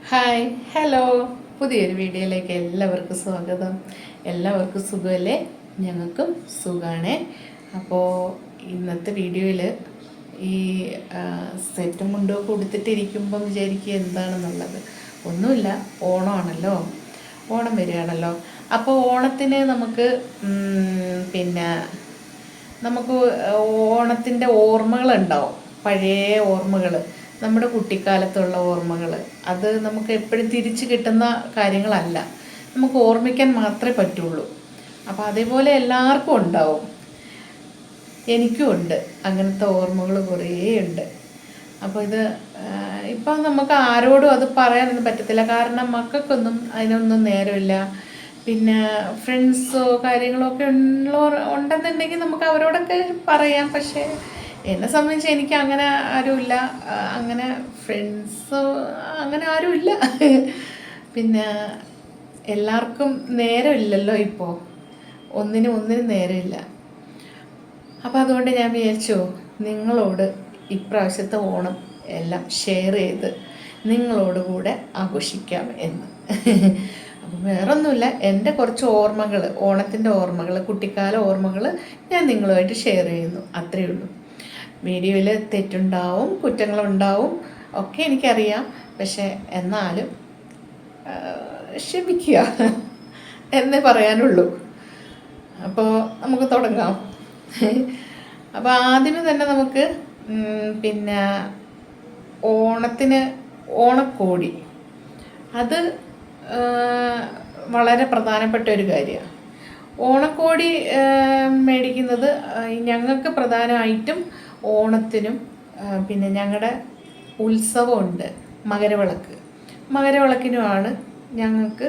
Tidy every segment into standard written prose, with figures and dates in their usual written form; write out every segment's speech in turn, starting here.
Hi hello പുതിയൊരു വീഡിയോയിലേക്ക് എല്ലാവർക്കും സ്വാഗതം. എല്ലാവർക്കും സുഖമല്ലേ? ഞങ്ങൾക്കും സുഖമാണ്. അപ്പോൾ ഇന്നത്തെ വീഡിയോയിൽ ഈ സെറ്റും മുണ്ടൊക്കെ ഉടുത്തിട്ടിരിക്കുമ്പം വിചാരിക്കുക എന്താണെന്നുള്ളത്. ഒന്നുമില്ല, ഓണമാണല്ലോ, ഓണം വരികയാണല്ലോ. അപ്പോൾ ഓണത്തിന് നമുക്ക് പിന്നെ നമുക്ക് ഓണത്തിൻ്റെ ഓർമ്മകളുണ്ടാവും, പഴയ ഓർമ്മകൾ, നമ്മുടെ കുട്ടിക്കാലത്തുള്ള ഓർമ്മകൾ. അത് നമുക്ക് എപ്പോഴും തിരിച്ചു കിട്ടുന്ന കാര്യങ്ങളല്ല, നമുക്ക് ഓർമ്മിക്കാൻ മാത്രമേ പറ്റുള്ളൂ. അപ്പോൾ അതേപോലെ എല്ലാവർക്കും ഉണ്ടാവും, എനിക്കും ഉണ്ട് അങ്ങനത്തെ ഓർമ്മകൾ കുറേ ഉണ്ട്. അപ്പോൾ ഇത് ഇപ്പം നമുക്ക് ആരോടും അത് പറയാനൊന്നും പറ്റത്തില്ല, കാരണം മക്കൾക്കൊന്നും അതിനൊന്നും നേരമില്ല. പിന്നെ ഫ്രണ്ട്സോ കാര്യങ്ങളോ ഒക്കെ ഉണ്ടെന്നുണ്ടെങ്കിൽ നമുക്ക് അവരോടൊക്കെ പറയാം. പക്ഷേ എന്നെ സംബന്ധിച്ച് എനിക്ക് അങ്ങനെ ആരുമില്ല, അങ്ങനെ ഫ്രണ്ട്സോ അങ്ങനെ ആരുമില്ല. പിന്നെ എല്ലാവർക്കും നേരമില്ലല്ലോ ഇപ്പോൾ, ഒന്നിനും നേരമില്ല. അപ്പോൾ അതുകൊണ്ട് ഞാൻ വിചാരിച്ചു നിങ്ങളോട് ഇപ്രാവശ്യത്തെ ഓണം എല്ലാം ഷെയർ ചെയ്ത് നിങ്ങളോട് കൂടെ ആഘോഷിക്കാം എന്ന്. അപ്പം വേറൊന്നുമില്ല, എൻ്റെ കുറച്ച് ഓർമ്മകൾ, ഓണത്തിൻ്റെ ഓർമ്മകൾ, കുട്ടിക്കാല ഓർമ്മകൾ ഞാൻ നിങ്ങളുമായിട്ട് ഷെയർ ചെയ്യുന്നു, അത്രയേ ഉള്ളൂ. വീഡിയോയിൽ തെറ്റുണ്ടാവും, കുറ്റങ്ങളുണ്ടാവും ഒക്കെ എനിക്കറിയാം. പക്ഷേ എന്നാലും ക്ഷമിക്കുക എന്നേ പറയാനുള്ളൂ. അപ്പോൾ നമുക്ക് തുടങ്ങാം. അപ്പോൾ ആദ്യമേ തന്നെ നമുക്ക് പിന്നെ ഓണത്തിന് ഓണക്കോടി, അത് വളരെ പ്രധാനപ്പെട്ട ഒരു കാര്യമാണ്. ഓണക്കോടി മേടിക്കുന്നത് ഞങ്ങൾക്ക് പ്രധാനമായിട്ടും ഓണത്തിനും പിന്നെ ഞങ്ങളുടെ ഉത്സവമുണ്ട് മകരവിളക്കിനുമാണ് ഞങ്ങൾക്ക്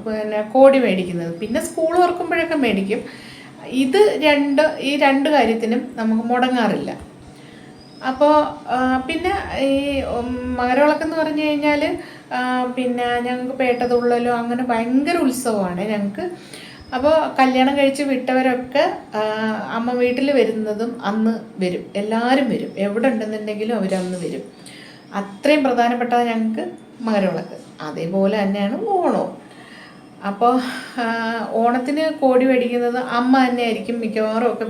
പിന്നെ കോടി മേടിക്കുന്നത്. പിന്നെ സ്കൂൾ തുറക്കുമ്പോഴൊക്കെ മേടിക്കും. ഈ രണ്ട് കാര്യത്തിനും നമുക്ക് മുടങ്ങാറില്ല. അപ്പോൾ പിന്നെ ഈ മകരവിളക്കെന്ന് പറഞ്ഞു കഴിഞ്ഞാൽ പിന്നെ ഞങ്ങൾക്ക് പേട്ടതുള്ളലോ അങ്ങനെ ഭയങ്കര ഉത്സവമാണ് ഞങ്ങൾക്ക്. അപ്പോൾ കല്യാണം കഴിച്ച് വിട്ടവരൊക്കെ അമ്മ വീട്ടിൽ വരുന്നതും അന്ന് വരും, എല്ലാവരും വരും, എവിടെ ഉണ്ടെന്നുണ്ടെങ്കിലും അവരന്ന് വരും. അത്രയും പ്രധാനപ്പെട്ടതാണ് ഞങ്ങൾക്ക് മകരവിളക്ക്. അതേപോലെ തന്നെയാണ് ഓണവും. അപ്പോൾ ഓണത്തിന് കോടി മേടിക്കുന്നത് അമ്മ തന്നെ ആയിരിക്കും മിക്കവാറും ഒക്കെ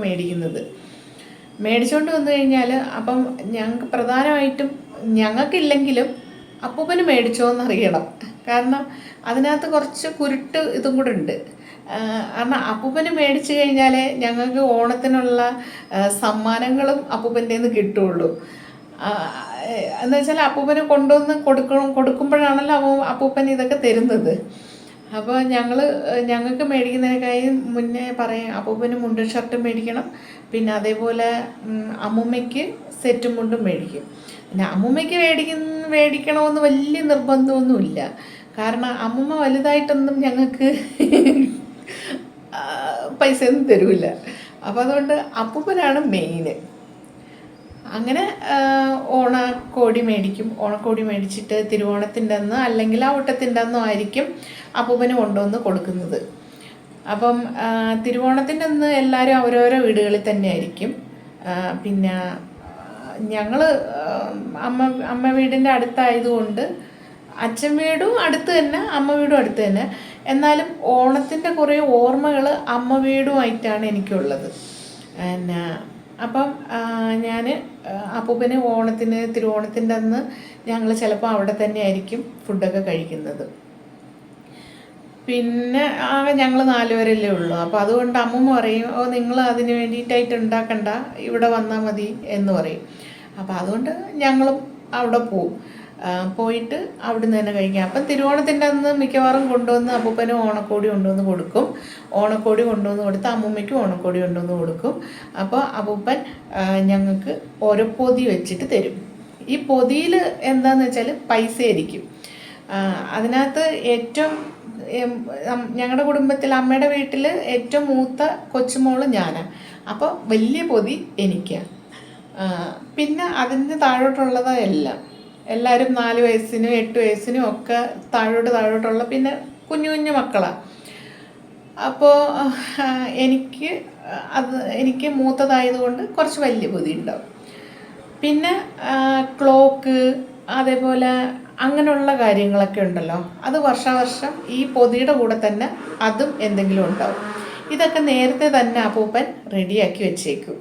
മേടിച്ചുകൊണ്ട് വന്നു കഴിഞ്ഞാൽ, അപ്പം ഞങ്ങൾക്ക് പ്രധാനമായിട്ടും ഞങ്ങൾക്കില്ലെങ്കിലും അപ്പൂപ്പന് മേടിച്ചോന്നറിയണം. കാരണം അതിനകത്ത് കുറച്ച് കുരുട്ട് ഇതും കൂടെ ഉണ്ട്. കാരണം അപ്പൂപ്പന് മേടിച്ചു കഴിഞ്ഞാലേ ഞങ്ങൾക്ക് ഓണത്തിനുള്ള സമ്മാനങ്ങളും അപ്പൂപ്പൻ്റെ നിന്ന് കിട്ടുള്ളൂ. എന്ന് വെച്ചാൽ അപ്പൂപ്പന് കൊണ്ടുവന്ന് കൊടുക്കുമ്പോഴാണല്ലോ അപ്പൂപ്പൻ ഇതൊക്കെ തരുന്നത്. അപ്പോൾ ഞങ്ങൾക്ക് മേടിക്കുന്നതിനേക്കായി മുന്നേ പറയും അപ്പൂപ്പന് മുണ്ടും ഷർട്ടും മേടിക്കണം. പിന്നെ അതേപോലെ അമ്മൂമ്മയ്ക്ക് സെറ്റും മുണ്ടും മേടിക്കും. പിന്നെ അമ്മൂമ്മയ്ക്ക് മേടിക്കണമെന്ന് വലിയ നിർബന്ധമൊന്നുമില്ല, കാരണം അമ്മൂമ്മ വലുതായിട്ടൊന്നും ഞങ്ങൾക്ക് പൈസയൊന്നും തരൂല. അപ്പോൾ അതുകൊണ്ട് അപ്പൂപ്പനാണ് മെയിന്. അങ്ങനെ ഓണക്കോടി മേടിച്ചിട്ട് തിരുവോണത്തിൻ്റെ അന്ന് അല്ലെങ്കിൽ ഔട്ടത്തിൻ്റെ അന്നോ ആയിരിക്കും അപ്പൂപ്പന് കൊണ്ടുവന്ന് കൊടുക്കുന്നത്. അപ്പം തിരുവോണത്തിൻ്റെ അന്ന് എല്ലാവരും അവരവരോ വീടുകളിൽ തന്നെ ആയിരിക്കും. പിന്നെ ഞങ്ങൾ അമ്മ വീടിൻ്റെ അടുത്തായതുകൊണ്ട് അച്ഛൻ വീടും അടുത്ത് തന്നെ, അമ്മ വീടും അടുത്ത് തന്നെ. എന്നാലും ഓണത്തിൻ്റെ കുറേ ഓർമ്മകൾ അമ്മ വീടുമായിട്ടാണ് എനിക്കുള്ളത്. പിന്നെ അപ്പം ഞാൻ അപ്പൂപ്പന് തിരുവോണത്തിൻ്റെ അന്ന് ഞങ്ങൾ ചിലപ്പോൾ അവിടെ തന്നെ ആയിരിക്കും ഫുഡൊക്കെ കഴിക്കുന്നത്. പിന്നെ ആകെ ഞങ്ങൾ 4 പേരല്ലേ ഉള്ളൂ. അപ്പോൾ അതുകൊണ്ട് അമ്മൂമ്മ പറയും, നിങ്ങൾ അതിന് വേണ്ടിയിട്ടായിട്ട് ഉണ്ടാക്കണ്ട, ഇവിടെ വന്നാൽ മതി എന്ന് പറയും. അപ്പോൾ അതുകൊണ്ട് ഞങ്ങളും അവിടെ പോയിട്ട് അവിടുന്ന് തന്നെ കഴിക്കാം. അപ്പം തിരുവോണത്തിൻ്റെ അന്ന് മിക്കവാറും കൊണ്ടുവന്ന് അപ്പൂപ്പന് ഓണക്കോടി കൊണ്ടുവന്ന് കൊടുക്കും. ഓണക്കോടി കൊണ്ടുവന്ന് കൊടുത്ത് അമ്മൂമ്മയ്ക്കും ഓണക്കോടി കൊണ്ടുവന്ന് കൊടുക്കും. അപ്പോൾ അപ്പൂപ്പൻ ഞങ്ങൾക്ക് ഓരോ പൊതി വെച്ചിട്ട് തരും. ഈ പൊതിയിൽ എന്താണെന്ന് വെച്ചാൽ പൈസ ആയിരിക്കും. അതിനകത്ത് ഏറ്റവും ഞങ്ങളുടെ കുടുംബത്തിൽ അമ്മയുടെ വീട്ടിൽ ഏറ്റവും മൂത്ത കൊച്ചുമോള് ഞാനാണ്. അപ്പോൾ വലിയ പൊതി എനിക്കാണ്. പിന്നെ അതിന് താഴോട്ടുള്ളത് എല്ലാവരും 4 വയസ്സിനും 8 വയസ്സിനും ഒക്കെ താഴോട്ടുള്ള പിന്നെ കുഞ്ഞു മക്കളാണ്. അപ്പോൾ എനിക്ക് മൂത്തതായതുകൊണ്ട് കുറച്ച് വലിയ പൊതി ഉണ്ടാവും. പിന്നെ ക്ലോക്ക്, അതേപോലെ അങ്ങനെയുള്ള കാര്യങ്ങളൊക്കെ ഉണ്ടല്ലോ, അത് വർഷാവർഷം ഈ പൊതിയുടെ കൂടെ തന്നെ അതും എന്തെങ്കിലും ഉണ്ടാവും. ഇതൊക്കെ നേരത്തെ തന്നെ അപ്പൂപ്പൻ റെഡിയാക്കി വെച്ചേക്കും.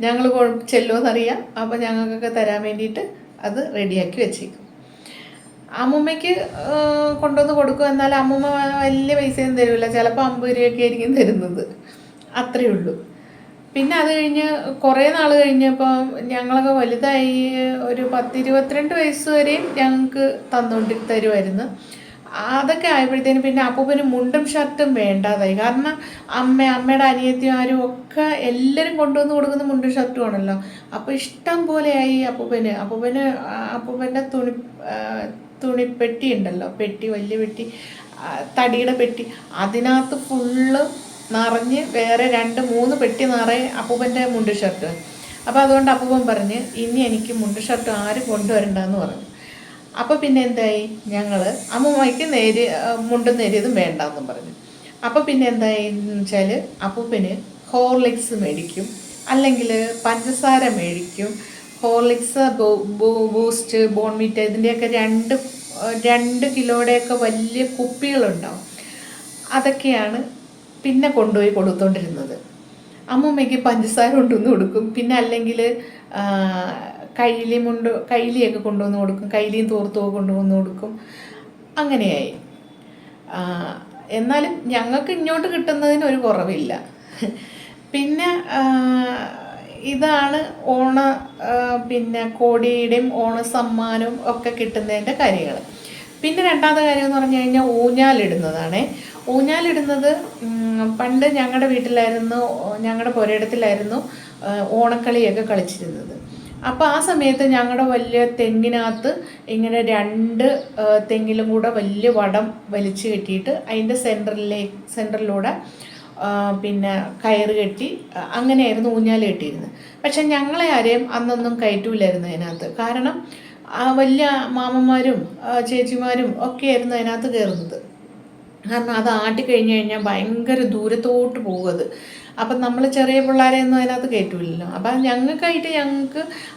ഞങ്ങൾ ചെല്ലുമെന്നറിയാം, അപ്പോൾ ഞങ്ങൾക്കൊക്കെ തരാൻ വേണ്ടിയിട്ട് അത് റെഡിയാക്കി വെച്ചേക്കും. അമ്മൂമ്മയ്ക്ക് കൊണ്ടുവന്ന് കൊടുക്കും. എന്നാൽ അമ്മൂമ്മ വലിയ പൈസയൊന്നും തരില്ല, ചിലപ്പോൾ 50 രൂപയൊക്കെ ആയിരിക്കും തരുന്നത്, അത്രയേ ഉള്ളൂ. പിന്നെ അത് കഴിഞ്ഞ് കുറേ നാൾ കഴിഞ്ഞപ്പോൾ ഞങ്ങളൊക്കെ വലുതായി, ഒരു 10-22 വയസ്സ് വരെയും ഞങ്ങൾക്ക് തരുമായിരുന്നു. അതൊക്കെ ആയപ്പോഴത്തേനും പിന്നെ അപ്പൂപ്പന് മുണ്ടും ഷർട്ടും വേണ്ടാതായി. കാരണം അമ്മയുടെ അനിയത്തിമാരും ഒക്കെ എല്ലാവരും കൊണ്ടുവന്ന് കൊടുക്കുന്ന മുണ്ടും ഷർട്ടും ആണല്ലോ. അപ്പോൾ ഇഷ്ടം പോലെയായി അപ്പൂപ്പൻ്റെ തുണിപ്പെട്ടി ഉണ്ടല്ലോ, പെട്ടി, വലിയ പെട്ടി, തടിയുടെ പെട്ടി, അതിനകത്ത് ഫുള്ള് നിറഞ്ഞ് വേറെ 2-3 പെട്ടി നിറയെ അപ്പൂപ്പൻ്റെ മുണ്ട് ഷർട്ട്. അപ്പോൾ അതുകൊണ്ട് അപ്പൂപ്പൻ പറഞ്ഞ് ഇനി എനിക്ക് മുണ്ട് ഷർട്ട് ആരും കൊണ്ടുവരണ്ടെന്ന് പറഞ്ഞു. അപ്പോൾ പിന്നെ എന്തായി, ഞങ്ങൾ അമ്മൂമ്മയ്ക്ക് മുണ്ടും നേരിയതും വേണ്ടെന്നും പറഞ്ഞു. അപ്പോൾ പിന്നെ എന്തായി എന്ന് വെച്ചാൽ അപ്പൂപ്പന് ഹോർലിക്സ് മേടിക്കും, അല്ലെങ്കിൽ പഞ്ചസാര മേടിക്കും. ഹോർലിക്സ്, ബൂസ്റ്റ്, ബോൺവിറ്റ, ഇതിൻ്റെയൊക്കെ 2 കിലോയുടെയൊക്കെ വലിയ കുപ്പികളുണ്ടാവും. അതൊക്കെയാണ് പിന്നെ കൊണ്ടുപോയി കൊടുത്തോണ്ടിരുന്നത്. അമ്മൂമ്മയ്ക്ക് പഞ്ചസാര കൊണ്ടുവന്ന് കൊടുക്കും, പിന്നെ അല്ലെങ്കിൽ കൈലിയൊക്കെ കൊണ്ടുവന്ന് കൊടുക്കും, കൈലിയും തോർത്തുമൊക്കെ കൊണ്ടുവന്ന് കൊടുക്കും. അങ്ങനെയായി. എന്നാലും ഞങ്ങൾക്ക് ഇങ്ങോട്ട് കിട്ടുന്നതിന് ഒരു കുറവില്ല. പിന്നെ ഇതാണ് പിന്നെ കോടിയുടെയും ഓണസമ്മാനവും ഒക്കെ കിട്ടുന്നതിൻ്റെ കാര്യങ്ങൾ. പിന്നെ രണ്ടാമത്തെ കാര്യം എന്ന് പറഞ്ഞു കഴിഞ്ഞാൽ ഊഞ്ഞാലിടുന്നത് പണ്ട് ഞങ്ങളുടെ വീട്ടിലായിരുന്നു, ഞങ്ങളുടെ പുരയിടത്തിലായിരുന്നു ഓണക്കളിയൊക്കെ കളിച്ചിരുന്നത്. അപ്പോൾ ആ സമയത്ത് ഞങ്ങളുടെ വലിയ തെങ്ങിനകത്ത് ഇങ്ങനെ 2 തെങ്ങിലും കൂടെ വലിയ വടം വലിച്ചു കെട്ടിയിട്ട് അതിൻ്റെ സെൻറ്ററിലൂടെ പിന്നെ കയറ് കെട്ടി അങ്ങനെയായിരുന്നു ഊഞ്ഞാൽ കെട്ടിയിരുന്നത്. പക്ഷെ ഞങ്ങളെ ആരെയും അന്നൊന്നും കയറ്റൂലായിരുന്നു അതിനകത്ത്. കാരണം വലിയ മാമന്മാരും ചേച്ചിമാരും ഒക്കെ ആയിരുന്നു അതിനകത്ത് കയറുന്നത്. കാരണം അത് ആട്ടിക്കഴിഞ്ഞ് കഴിഞ്ഞാൽ ഭയങ്കര ദൂരത്തോട്ട് പോകുന്നത്. അപ്പം നമ്മൾ ചെറിയ പിള്ളേരെയൊന്നും അതിനകത്ത് കയറ്റൂലല്ലോ. അപ്പം ഞങ്ങൾക്ക്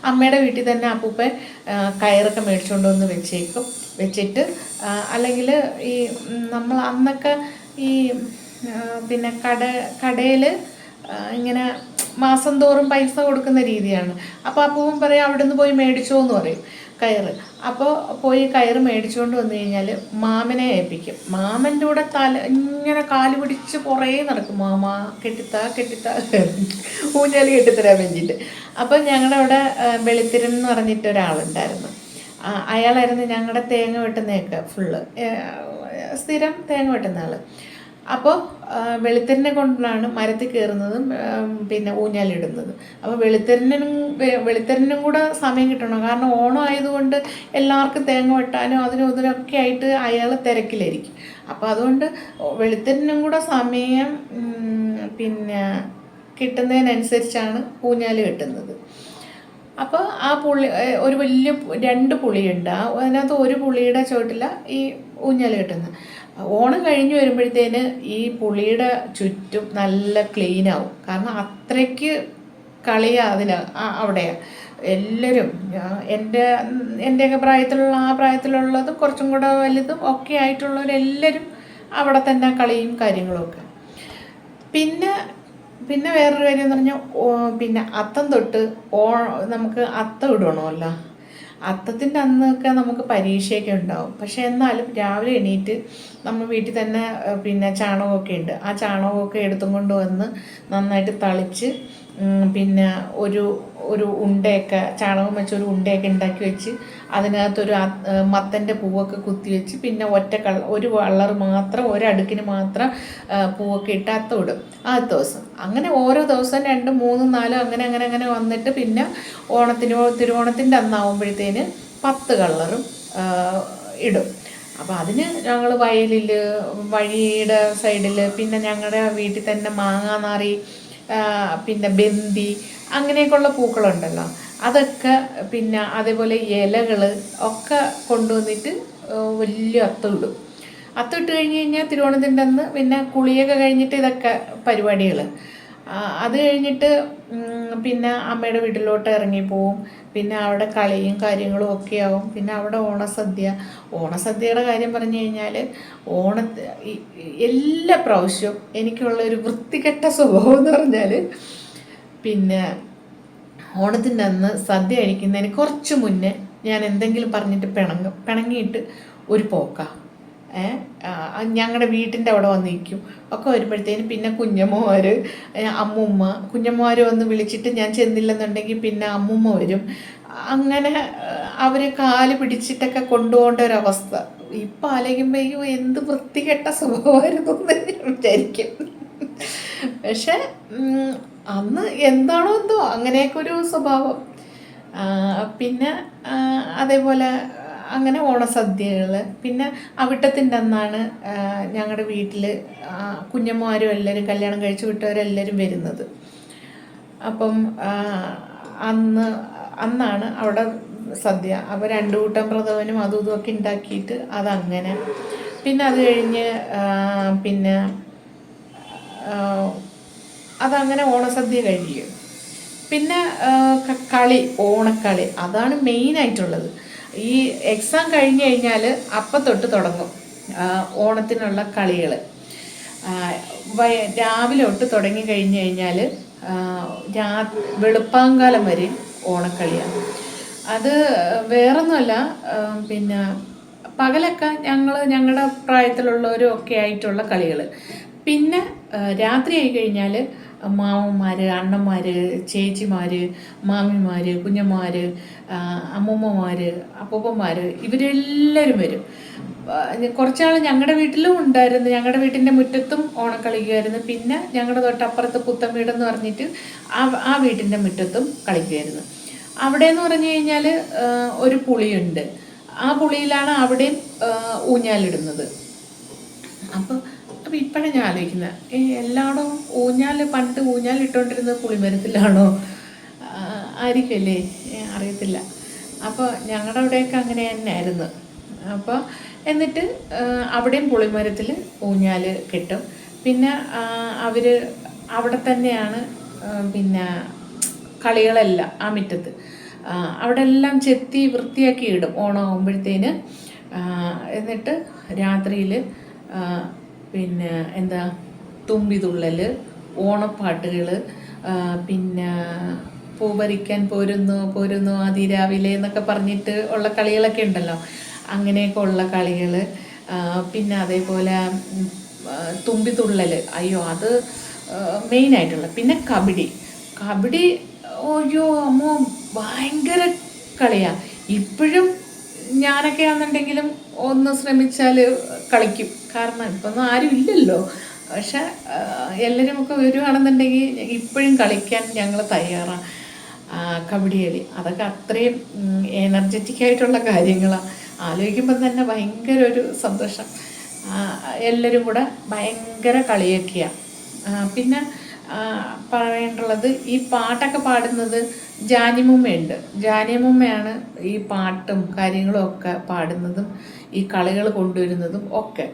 അമ്മയുടെ വീട്ടിൽ തന്നെ അപ്പൂപ്പൻ കയറൊക്കെ മേടിച്ചുകൊണ്ട് വന്ന് വെച്ചിട്ട് അല്ലെങ്കിൽ ഈ നമ്മൾ അന്നൊക്കെ ഈ പിന്നെ കടയിൽ ഇങ്ങനെ മാസം തോറും പൈസ കൊടുക്കുന്ന രീതിയാണ്. അപ്പോൾ അപ്പൂപ്പൻ പറയും അവിടെ നിന്ന് പോയി മേടിച്ചോ എന്ന് പറയും കയറ്. അപ്പോൾ പോയി കയറ് മേടിച്ചുകൊണ്ട് വന്നു കഴിഞ്ഞാൽ മാമനെ ഏൽപ്പിക്കും. മാമൻ്റെ കൂടെ ഇങ്ങനെ കാല് പിടിച്ച് കുറേ നടക്കും. മാമ കെട്ടിത്താ ഊഞ്ഞാൽ കെട്ടിത്തരാൻ വേണ്ടിയിട്ട്. അപ്പോൾ ഞങ്ങളുടെ അവിടെ വെളുത്തിരൻ എന്ന് പറഞ്ഞിട്ട് ഒരാളുണ്ടായിരുന്നു. അയാളായിരുന്നു ഞങ്ങളുടെ തേങ്ങ വെട്ടുന്നതൊക്കെ ഫുള്ള് സ്ഥിരം തേങ്ങ വെട്ടുന്ന ആൾ. അപ്പോൾ വെളുത്തിരിനെ കൊണ്ടാണ് മരത്തിൽ കയറുന്നതും പിന്നെ ഊഞ്ഞാലിടുന്നത്. അപ്പോൾ വെളുത്തിരിനും കൂടെ സമയം കിട്ടണം. കാരണം ഓണം ആയതുകൊണ്ട് എല്ലാവർക്കും തേങ്ങ വെട്ടാനും അതിനും ഇതിനൊക്കെ ആയിട്ട് അയാൾ തിരക്കിലായിരിക്കും. അപ്പോൾ അതുകൊണ്ട് വെളുത്തിരിനും കൂടെ സമയം പിന്നെ കിട്ടുന്നതിനനുസരിച്ചാണ് ഊഞ്ഞാൽ കെട്ടുന്നത്. അപ്പോൾ ആ ഒരു വലിയ 2 പുളിയുണ്ട്. അതിനകത്ത് ഒരു പുളിയുടെ ചുവട്ടിലാണ് ഈ ഊഞ്ഞാൽ കെട്ടുന്നത്. ഓണം കഴിഞ്ഞ് വരുമ്പോഴത്തേന് ഈ പുളിയുടെ ചുറ്റും നല്ല ക്ലീനാവും. കാരണം അത്രയ്ക്ക് കളിയാണ് അവിടെയാണ് എല്ലാവരും. എൻ്റെയൊക്കെ പ്രായത്തിലുള്ളതും കുറച്ചും കൂടെ വലുതും ഒക്കെ ആയിട്ടുള്ളവരെല്ലാവരും അവിടെ തന്നെ കളിയും കാര്യങ്ങളുമൊക്കെ. പിന്നെ വേറൊരു കാര്യം എന്ന് പറഞ്ഞാൽ പിന്നെ അത്തം തൊട്ട് നമുക്ക് അത്തം ഇടണമല്ലോ. അത്തത്തിൻ്റെ അന്നൊക്കെ നമുക്ക് പരീക്ഷയൊക്കെ ഉണ്ടാവും. പക്ഷെ എന്നാലും രാവിലെ എണീറ്റ് നമ്മൾ വീട്ടിൽ തന്നെ പിന്നെ ചാണകമൊക്കെ ഉണ്ട്. ആ ചാണകമൊക്കെ എടുത്തും കൊണ്ട് വന്ന് നന്നായിട്ട് തളിച്ച് പിന്നെ ഒരു ഉണ്ടയൊക്കെ ചാണകം വെച്ച് ഒരു ഉണ്ടയൊക്കെ ഉണ്ടാക്കി വെച്ച് അതിനകത്തൊരു മത്തൻ്റെ പൂവൊക്കെ കുത്തി വെച്ച് പിന്നെ ഒരു കളർ മാത്രം ഒരടുക്കിന് മാത്രം പൂവൊക്കെ ഇട്ട് അത്തം ഇടും ആദ്യത്തെ ദിവസം. അങ്ങനെ ഓരോ ദിവസം 2, 3, 4 അങ്ങനെ വന്നിട്ട് പിന്നെ തിരുവോണത്തിൻ്റെ അന്നാവുമ്പോഴത്തേന് 10 കളറും ഇടും. അപ്പോൾ അതിന് ഞങ്ങൾ വഴിയുടെ സൈഡിൽ പിന്നെ ഞങ്ങളുടെ വീട്ടിൽ തന്നെ മാങ്ങാനാറി പിന്നെ ബന്ദി അങ്ങനെയൊക്കെയുള്ള പൂക്കളുണ്ടല്ലോ, അതൊക്കെ പിന്നെ അതേപോലെ ഇലകൾ ഒക്കെ കൊണ്ടുവന്നിട്ട് വലിയ അത്തം ഇടും. അത്തം ഇട്ട് കഴിഞ്ഞ് കഴിഞ്ഞാൽ തിരുവോണത്തിൻ്റെ അന്ന് പിന്നെ കുളിയൊക്കെ കഴിഞ്ഞിട്ട് ഇതൊക്കെ പരിപാടികൾ. അത് കഴിഞ്ഞിട്ട് പിന്നെ അമ്മയുടെ വീട്ടിലോട്ട് ഇറങ്ങിപ്പോവും. പിന്നെ അവിടെ കളിയും കാര്യങ്ങളും ഒക്കെ ആവും. പിന്നെ അവിടെ ഓണസദ്യയുടെ കാര്യം പറഞ്ഞു കഴിഞ്ഞാൽ എല്ലാ പ്രാവശ്യവും എനിക്കുള്ള ഒരു വൃത്തികെട്ട സ്വഭാവം എന്ന് പറഞ്ഞാൽ, പിന്നെ ഓണത്തിൻ്റെ അന്ന് സദ്യ കഴിക്കുന്നതിന് കുറച്ച് മുന്നേ ഞാൻ എന്തെങ്കിലും പറഞ്ഞിട്ട് പിണങ്ങിയിട്ട് ഒരു പോക്കാ. ഞങ്ങളുടെ വീട്ടിൻ്റെ അവിടെ വന്ന് നിൽക്കും. ഒക്കെ വരുമ്പോഴത്തേനും പിന്നെ കുഞ്ഞമ്മമാർ വന്ന് വിളിച്ചിട്ട് ഞാൻ ചെന്നില്ലെന്നുണ്ടെങ്കിൽ പിന്നെ അമ്മുമ്മ വരും. അങ്ങനെ അവർ കാല് പിടിച്ചിട്ടൊക്കെ കൊണ്ടുപോകേണ്ട ഒരവസ്ഥ. ഇപ്പം ആലോചിക്കുമ്പോൾ എന്ത് വൃത്തികെട്ട സ്വഭാവമായിരുന്നു എന്ന് ഞാൻ വിചാരിക്കും. പക്ഷെ അന്ന് എന്താണോ എന്തോ അങ്ങനെയൊക്കെ ഒരു സ്വഭാവം. പിന്നെ അതേപോലെ അങ്ങനെ ഓണസദ്യകൾ. പിന്നെ അവിട്ടത്തിൻ്റെ അന്നാണ് ഞങ്ങളുടെ വീട്ടിൽ കുഞ്ഞമ്മമാരും എല്ലാവരും കല്യാണം കഴിച്ച് വിട്ടവരെല്ലാവരും വരുന്നത്. അപ്പം അന്നാണ് അവിടെ സദ്യ. അപ്പോൾ 2 കൂട്ടം പ്രഥമനും അതും ഇതുമൊക്കെ ഉണ്ടാക്കിയിട്ട് അതങ്ങനെ. പിന്നെ അത് കഴിഞ്ഞ് പിന്നെ അതങ്ങനെ ഓണസദ്യ കഴിയും. പിന്നെ ഓണക്കളി അതാണ് മെയിനായിട്ടുള്ളത്. ഈ എക്സാം കഴിഞ്ഞ് കഴിഞ്ഞാൽ അപ്പം തൊട്ട് തുടങ്ങും ഓണത്തിനുള്ള കളികൾ. രാവിലെ തൊട്ട് തുടങ്ങി കഴിഞ്ഞ് കഴിഞ്ഞാൽ വെളുപ്പാങ്കാലം വരെ ഓണക്കളിയാണ്. അത് വേറൊന്നുമല്ല, പിന്നെ പകലൊക്കെ ഞങ്ങളുടെ പ്രായത്തിലുള്ളവരും ഒക്കെ ആയിട്ടുള്ള കളികൾ. പിന്നെ രാത്രി ആയി കഴിഞ്ഞാൽ മാമന്മാർ, അണ്ണന്മാർ, ചേച്ചിമാർ, മാമിമാർ, കുഞ്ഞന്മാർ, അമ്മൂമ്മമാർ, അപ്പൂപ്പന്മാർ ഇവരെല്ലാവരും വരും. കുറച്ചാൾ ഞങ്ങളുടെ വീട്ടിലും ഉണ്ടായിരുന്നു. ഞങ്ങളുടെ വീട്ടിൻ്റെ മുറ്റത്തും ഓണം കളിക്കുമായിരുന്നു. പിന്നെ ഞങ്ങളുടെ തൊട്ടപ്പുറത്ത് പുത്തൻ വീടെന്ന് പറഞ്ഞിട്ട് ആ വീട്ടിൻ്റെ മുറ്റത്തും കളിക്കുമായിരുന്നു. അവിടെ എന്ന് പറഞ്ഞു കഴിഞ്ഞാൽ ഒരു പുളിയുണ്ട്. ആ പുളിയിലാണ് അവിടെയും ഊഞ്ഞാലിടുന്നത്. അപ്പോൾ ഇപ്പോഴാണ് ഞാൻ ആലോചിക്കുന്നത്, എല്ലായിടവും പണ്ട് ഊഞ്ഞാലിട്ടുകൊണ്ടിരുന്നത് പുളിമരത്തിലാണോ? ആയിരിക്കുമല്ലേ, അറിയത്തില്ല. അപ്പോൾ ഞങ്ങളുടെ അവിടെയൊക്കെ അങ്ങനെ തന്നെയായിരുന്നു. അപ്പോൾ എന്നിട്ട് അവിടെയും പുളിമരത്തിൽ ഊഞ്ഞാൽ കെട്ടും. പിന്നെ അവർ അവിടെ തന്നെയാണ് പിന്നെ കളികളെല്ലാം ആ മുറ്റത്ത് അവിടെ എല്ലാം ചെത്തി വൃത്തിയാക്കി ഇടും ഓണമാകുമ്പോഴത്തേന്. എന്നിട്ട് രാത്രിയിൽ പിന്നെ തുമ്പിതുള്ളൽ, ഓണപ്പാട്ടുകൾ, പിന്നെ പൂപറിക്കാൻ പോരുന്നു അതിരാവിലെ എന്നൊക്കെ പറഞ്ഞിട്ട് ഉള്ള കളികളൊക്കെ ഉണ്ടല്ലോ. അങ്ങനെയൊക്കെ ഉള്ള കളികൾ. പിന്നെ അതേപോലെ തുമ്പിതുള്ളൽ, അയ്യോ അത് മെയിനായിട്ടുള്ള. പിന്നെ കബഡി. അമ്മോ ഭയങ്കര കളിയാണ്. ഇപ്പോഴും ഞാനൊക്കെ ആണെന്നുണ്ടെങ്കിലും ഒന്ന് ശ്രമിച്ചാൽ കളിക്കും. കാരണം ഇപ്പൊന്നും ആരും ഇല്ലല്ലോ. പക്ഷെ എല്ലാവരും ഒക്കെ വരുവാണെന്നുണ്ടെങ്കിൽ ഇപ്പോഴും കളിക്കാൻ ഞങ്ങൾ തയ്യാറാണ്. കബഡി കളി അതൊക്കെ അത്രയും എനർജറ്റിക് ആയിട്ടുള്ള കാര്യങ്ങളാണ്. ആലോചിക്കുമ്പം തന്നെ ഭയങ്കര ഒരു സന്തോഷം. എല്ലാവരും കൂടെ ഭയങ്കര കളിയൊക്കെയാണ്. പിന്നെ പറയേണ്ടുള്ളത്, ഈ പാട്ടൊക്കെ പാടുന്നത് ജാനിമുമ്മയുണ്ട്. ജാനിമുമ്മയാണ് ഈ പാട്ടും കാര്യങ്ങളും ഒക്കെ പാടുന്നതും ഈ കളികൾ കൊണ്ടുവരുന്നതും ഒക്കെ.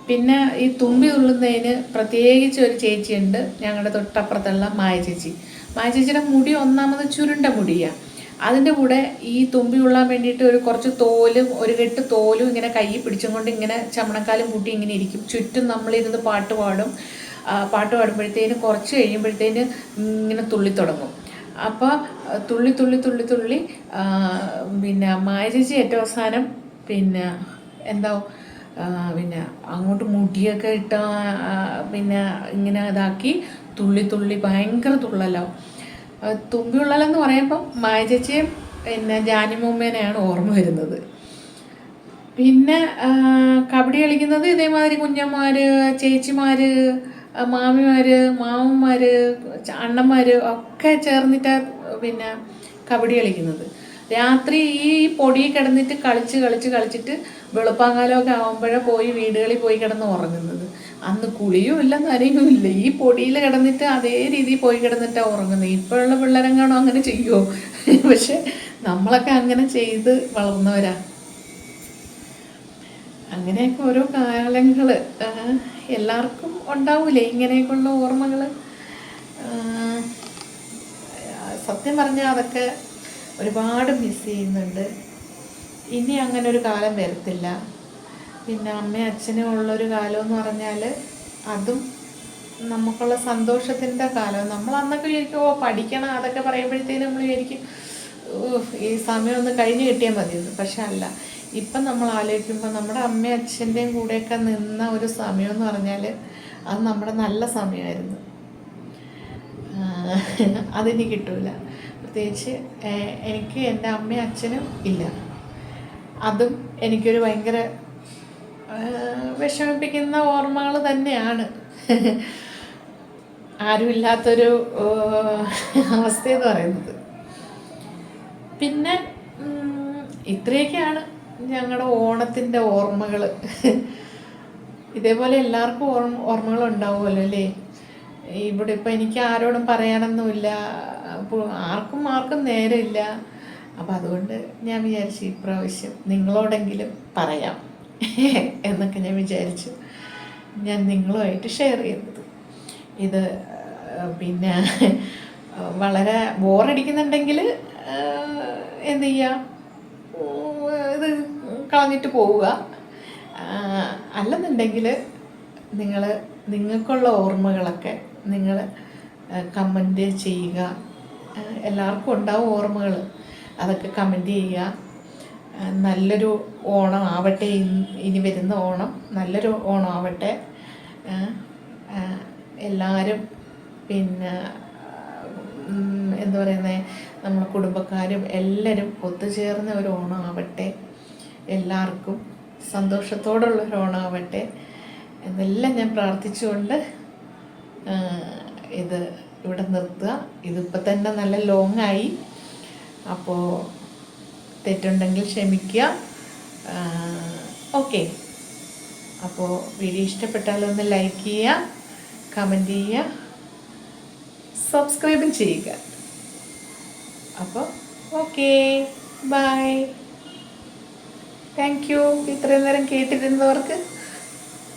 പിന്നെ ഈ തുമ്പി തുള്ളുന്നതിന് പ്രത്യേകിച്ച് ഒരു ചേച്ചിയുണ്ട് ഞങ്ങളുടെ തൊട്ടപ്പുറത്തുള്ള മായ ചേച്ചിയുടെ മുടി ഒന്നാമത് ചുരുണ്ട മുടിയാണ്. അതിൻ്റെ കൂടെ ഈ തുമ്പി ഉള്ളാൻ വേണ്ടിയിട്ട് കുറച്ച് തോലും ഒരു കെട്ട് തോലും ഇങ്ങനെ കൈ പിടിച്ചും കൊണ്ട് ഇങ്ങനെ ചമണക്കാലും കൂട്ടി ഇങ്ങനെ ഇരിക്കും. ചുറ്റും നമ്മളിരുന്ന് പാട്ട് പാടുമ്പോഴത്തേന് കുറച്ച് കഴിയുമ്പോഴത്തേന് ഇങ്ങനെ തുള്ളി തുടങ്ങും. അപ്പോൾ തുള്ളി പിന്നെ മായ ചേച്ചി ഏറ്റവും അവസാനം പിന്നെ പിന്നെ അങ്ങോട്ട് മുടിയൊക്കെ ഇട്ട പിന്നെ ഇങ്ങനെ ഇതാക്കി തുള്ളി ഭയങ്കര തുള്ളലോ. തുമ്പിയുള്ളലെന്ന് പറയുമ്പം മായ ചേച്ചിയും പിന്നെ ജാനിമുമ്മേനെയാണ് ഓർമ്മ വരുന്നത്. പിന്നെ കബഡി കളിക്കുന്നത് ഇതേമാതിരി കുഞ്ഞന്മാർ, ചേച്ചിമാർ, മാമന്മാർ, അണ്ണന്മാർ ഒക്കെ ചേർന്നിട്ടാണ് പിന്നെ കബഡി കളിക്കുന്നത്. രാത്രി ഈ പൊടി കിടന്നിട്ട് കളിച്ചിട്ട് വെളുപ്പാങ്കാലമൊക്കെ ആകുമ്പോഴേ പോയി വീടുകളിൽ പോയി കിടന്ന് ഉറങ്ങുന്നത്. അന്ന് കുളിയും ഇല്ല നനയും ഇല്ല. ഈ പൊടിയിൽ കിടന്നിട്ട് അതേ രീതിയിൽ പോയി കിടന്നിട്ടാണ് ഉറങ്ങുന്നത്. ഇപ്പോഴുള്ള പിള്ളേരെങ്ങാണോ അങ്ങനെ ചെയ്യുമോ? പക്ഷെ നമ്മളൊക്കെ അങ്ങനെ ചെയ്ത് വളർന്നവരാ. അങ്ങനെയൊക്കെ ഓരോ കാലങ്ങൾ എല്ലാവർക്കും ഉണ്ടാവൂലേ ഇങ്ങനെയൊക്കെയുള്ള ഓർമ്മകൾ. സത്യം പറഞ്ഞാൽ അതൊക്കെ ഒരുപാട് മിസ് ചെയ്യുന്നുണ്ട്. ഇനി അങ്ങനെ ഒരു കാലം വരത്തില്ല. പിന്നെ അമ്മയും അച്ഛനും ഉള്ളൊരു കാലമെന്ന് പറഞ്ഞാൽ അതും നമുക്കുള്ള സന്തോഷത്തിൻ്റെ കാലം. നമ്മൾ അന്നൊക്കെ വിചാരിക്കും പഠിക്കണം അതൊക്കെ പറയുമ്പോഴത്തേനും നമ്മൾ വിചാരിക്കും ഈ സമയം ഒന്ന് കഴിഞ്ഞ് കിട്ടിയാൽ മതിയെന്ന്. പക്ഷെ അല്ല, ഇപ്പം നമ്മൾ ആലോചിക്കുമ്പോൾ നമ്മുടെ അമ്മയും അച്ഛൻ്റെയും കൂടെയൊക്കെ നിന്ന ഒരു സമയം എന്ന് പറഞ്ഞാൽ അത് നമ്മുടെ നല്ല സമയമായിരുന്നു. അതിനി കിട്ടൂല. പ്രത്യേകിച്ച് എനിക്ക് എൻ്റെ അമ്മയും അച്ഛനും ഇല്ല. അതും എനിക്കൊരു ഭയങ്കര വിഷമിപ്പിക്കുന്ന ഓർമ്മകൾ തന്നെയാണ്. ആരുമില്ലാത്തൊരു അവസ്ഥയെന്ന് പറയുന്നത്. പിന്നെ ഇത്രയൊക്കെയാണ് ഞങ്ങളുടെ ഓണത്തിൻ്റെ ഓർമ്മകൾ. ഇതേപോലെ എല്ലാവർക്കും ഓർമ്മകൾ ഉണ്ടാവുമല്ലോ അല്ലേ? ഇവിടെ ഇപ്പം എനിക്ക് ആരോടും പറയാനൊന്നുമില്ല, ആർക്കും നേരമില്ല. അപ്പം അതുകൊണ്ട് ഞാൻ വിചാരിച്ചു ഇപ്രാവശ്യം നിങ്ങളോടെങ്കിലും പറയാം എന്നൊക്കെ ഞാൻ വിചാരിച്ചു ഞാൻ നിങ്ങളുമായിട്ട് ഷെയർ ചെയ്യുന്നത്. ഇത് പിന്നെ വളരെ ബോറടിക്കുന്നുണ്ടെങ്കിൽ എന്ത് ചെയ്യുക, ഇത് കളഞ്ഞിട്ട് പോവുക. അല്ലെന്നുണ്ടെങ്കിൽ നിങ്ങൾക്കുള്ള ഓർമ്മകളൊക്കെ നിങ്ങൾ കമൻറ്റ് ചെയ്യുക. എല്ലാവർക്കും ഉണ്ടാവും ഓർമ്മകൾ, അതൊക്കെ കമൻറ്റ് ചെയ്യുക. നല്ലൊരു ഓണം ആവട്ടെ, ഇനി വരുന്ന ഓണം നല്ലൊരു ഓണം ആവട്ടെ. എല്ലാവരും പിന്നെ എന്താ പറയുന്നത്, നമ്മളെ കുടുംബക്കാരും എല്ലാവരും ഒത്തുചേർന്ന ഒരു ഓണം ആവട്ടെ, എല്ലാവർക്കും സന്തോഷത്തോടുള്ളൊരു ഓണം ആവട്ടെ എന്നെല്ലാം ഞാൻ പ്രാർത്ഥിച്ചുകൊണ്ട് ഇത് ഇവിടെ നിർത്തുക. ഇതിപ്പോൾ തന്നെ നല്ല ലോങ്ങായി, അപ്പോൾ തെറ്റുണ്ടെങ്കിൽ ക്ഷമിക്കുക. ഓക്കെ, അപ്പോൾ വീഡിയോ ഇഷ്ടപ്പെട്ടാലൊന്ന് ലൈക്ക് ചെയ്യുക, കമൻറ്റ് ചെയ്യുക, സബ്സ്ക്രൈബും ചെയ്യുക. അപ്പോൾ ഓക്കെ, ബൈ. Thank you. ഇത്രയും നേരം കേട്ടിരുന്നവർക്ക്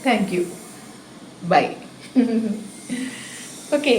താങ്ക് യു. ബൈ. ഓക്കെ.